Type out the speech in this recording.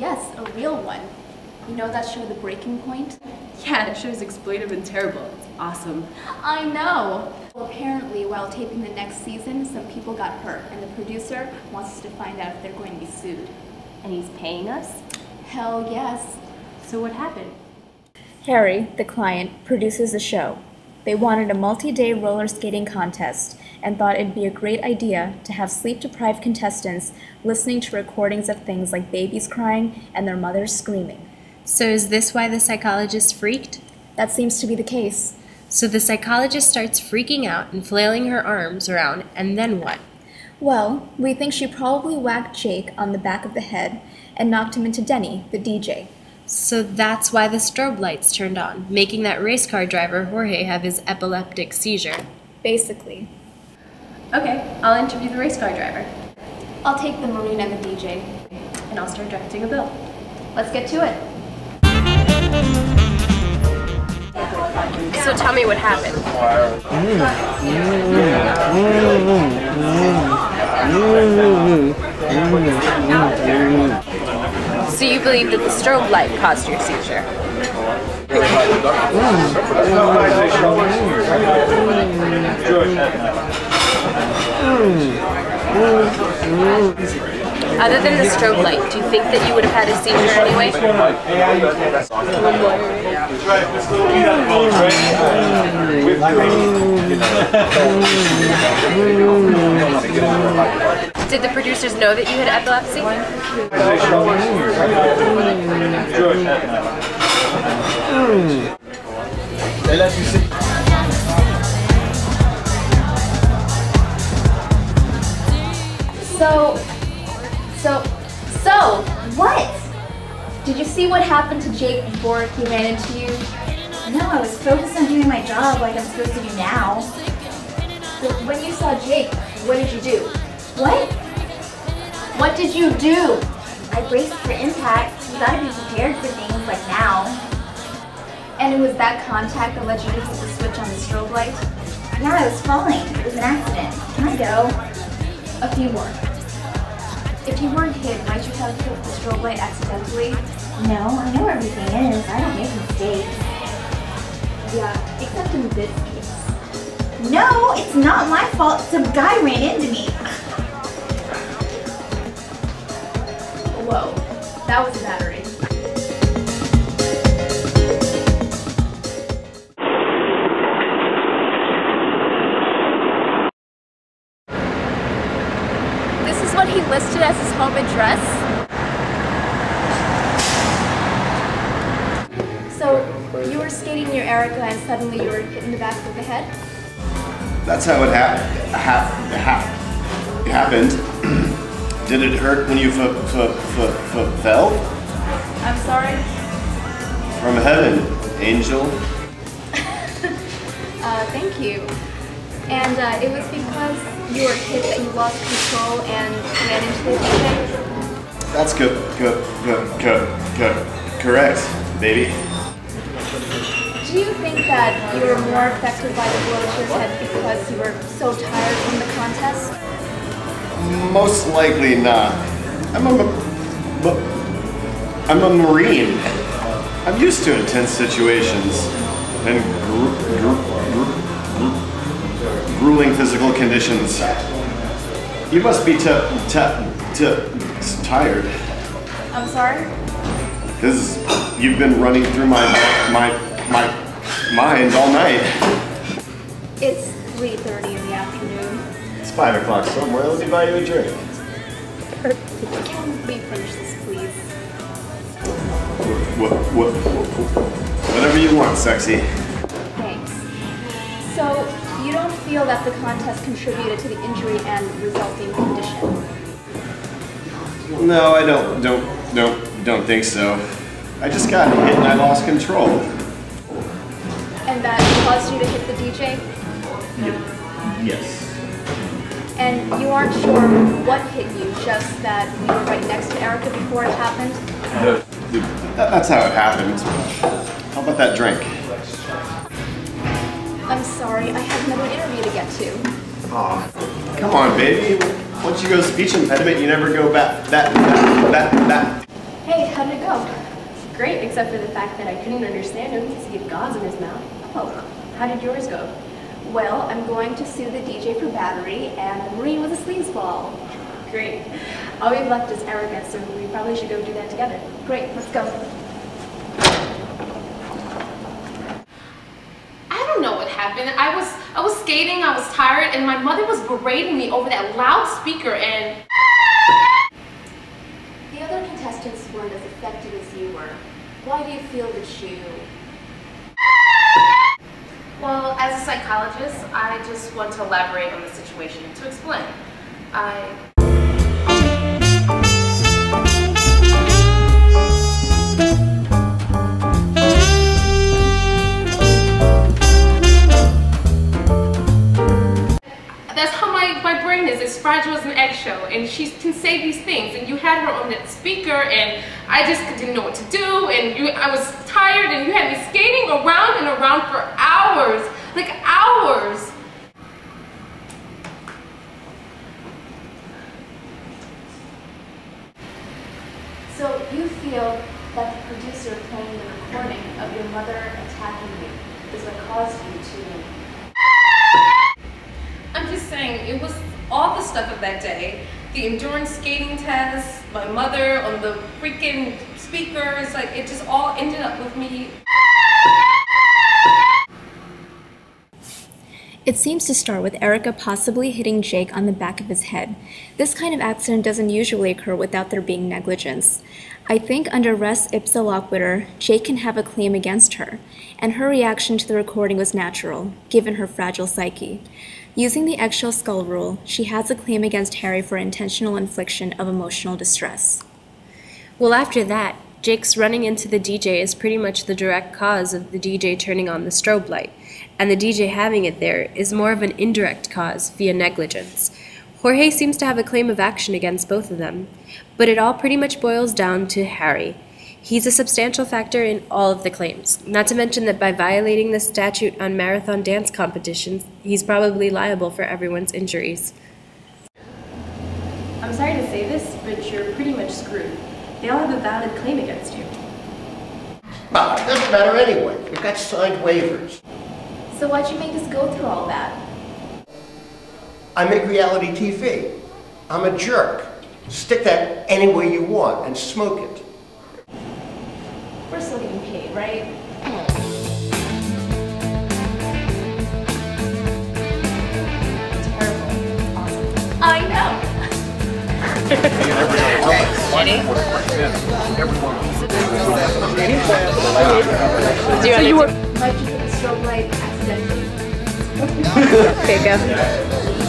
Yes, a real one. You know that show, The Breaking Point? Yeah, that show's exploitive and terrible. It's awesome. I know! Well, apparently, while taping the next season, some people got hurt, and the producer wants us to find out if they're going to be sued. And he's paying us? Hell yes. So what happened? Harry, the client, produces the show. They wanted a multi-day roller skating contest and thought it'd be a great idea to have sleep-deprived contestants listening to recordings of things like babies crying and their mothers screaming. So is this why the psychologist freaked? That seems to be the case. So the psychologist starts freaking out and flailing her arms around, and then what? Well, we think she probably whacked Jake on the back of the head and knocked him into Denny, the DJ. So that's why the strobe lights turned on, making that race car driver Jorge have his epileptic seizure. Basically. Okay, I'll interview the race car driver. I'll take the Marine and the DJ. And I'll start drafting a bill. Let's get to it. So tell me what happened. So you believe that the strobe light caused your seizure? Other than the strobe light, do you think that you would have had a seizure anyway? Did the producers know that you had epilepsy? So, what? Did you see what happened to Jake before he ran into you? No, I was focused on doing my job like I'm supposed to do now. Well, when you saw Jake, what did you do? What? What did you do? I braced for impact. You gotta be prepared for things like now. And it was that contact that led you to hit the switch on the strobe light? Yeah, I was falling. It was an accident. Can I go? A few more. If you weren't hit, might you have hit the strobe light accidentally? No, I know where everything is. I don't make mistakes. Yeah, except in this case. No, it's not my fault. Some guy ran into me. Whoa, that was a battery. This is what he listed as his home address? So, you were skating near Erica and suddenly you were hit in the back of the head? That's how it happened. Did it hurt when you fell? I'm sorry? From heaven, angel. Thank you. And it was because you were hit that you lost control and ran into the DJ? That's correct, baby. Do you think that you were more affected by the blow to your head because you were so tired from the contest? Most likely not. I'm a Marine. I'm used to intense situations and grueling physical conditions. You must be tired. I'm sorry? Because you've been running through my mind all night. It's 3:30 in the afternoon. It's 5 o'clock somewhere. Let me buy you a drink. Can we finish this, please? Whatever you want, sexy. Thanks. So, you don't feel that the contest contributed to the injury and resulting condition? No, I don't think so. I just got hit and I lost control. And that caused you to hit the DJ? Yes. And you aren't sure what hit you, just that you were right next to Erica before it happened? That's how it happened. How about that drink? I'm sorry, I have another interview to get to. Aw, come on, baby. Once you go speech impediment, you never go back. Hey, go? Great, except for the fact that I couldn't understand him because he had gauze in his mouth. Oh, How did yours go? well, I'm going to sue the DJ for battery, and the Marine was a sleazeball. Great. All we've left is Erica, so we probably should go do that together. Great, let's go. I don't know what happened. I was skating, I was tired, and my mother was berating me over that loudspeaker, and The other contestants weren't as affected as you were. Why do you feel that you... well, as a psychologist, I just want to elaborate on the situation to explain. That's how my brain is. It's fragile as an eggshell, and she can say these things. And you had her on that speaker, and I just didn't know what to do. And I was tired, and you had me skating around and around for hours, like hours. So you feel that the producer playing the recording of your mother attacking you is what caused you to... I'm just saying, it was all the stuff of that day. The endurance skating test, my mother on the freaking speakers, like it just all ended up with me. It seems to start with Erica possibly hitting Jake on the back of his head. This kind of accident doesn't usually occur without there being negligence. I think under res ipsa loquitur, Jake can have a claim against her, and her reaction to the recording was natural, given her fragile psyche. Using the eggshell skull rule, she has a claim against Harry for intentional infliction of emotional distress. Well, after that, Jake's running into the DJ is pretty much the direct cause of the DJ turning on the strobe light, and the DJ having it there is more of an indirect cause via negligence. Jorge seems to have a claim of action against both of them, but it all pretty much boils down to Harry. He's a substantial factor in all of the claims, not to mention that by violating the statute on marathon dance competitions, he's probably liable for everyone's injuries. I'm sorry to say this, but you're pretty much screwed. They all have a valid claim against you. Well, it doesn't matter anyway. We've got signed waivers. So why'd you make us go through all that? I make reality TV. I'm a jerk. Stick that any way you want and smoke it. We're still getting paid, right? Terrible. Awesome. I know. Might you put the strobe light accidentally? Okay, go.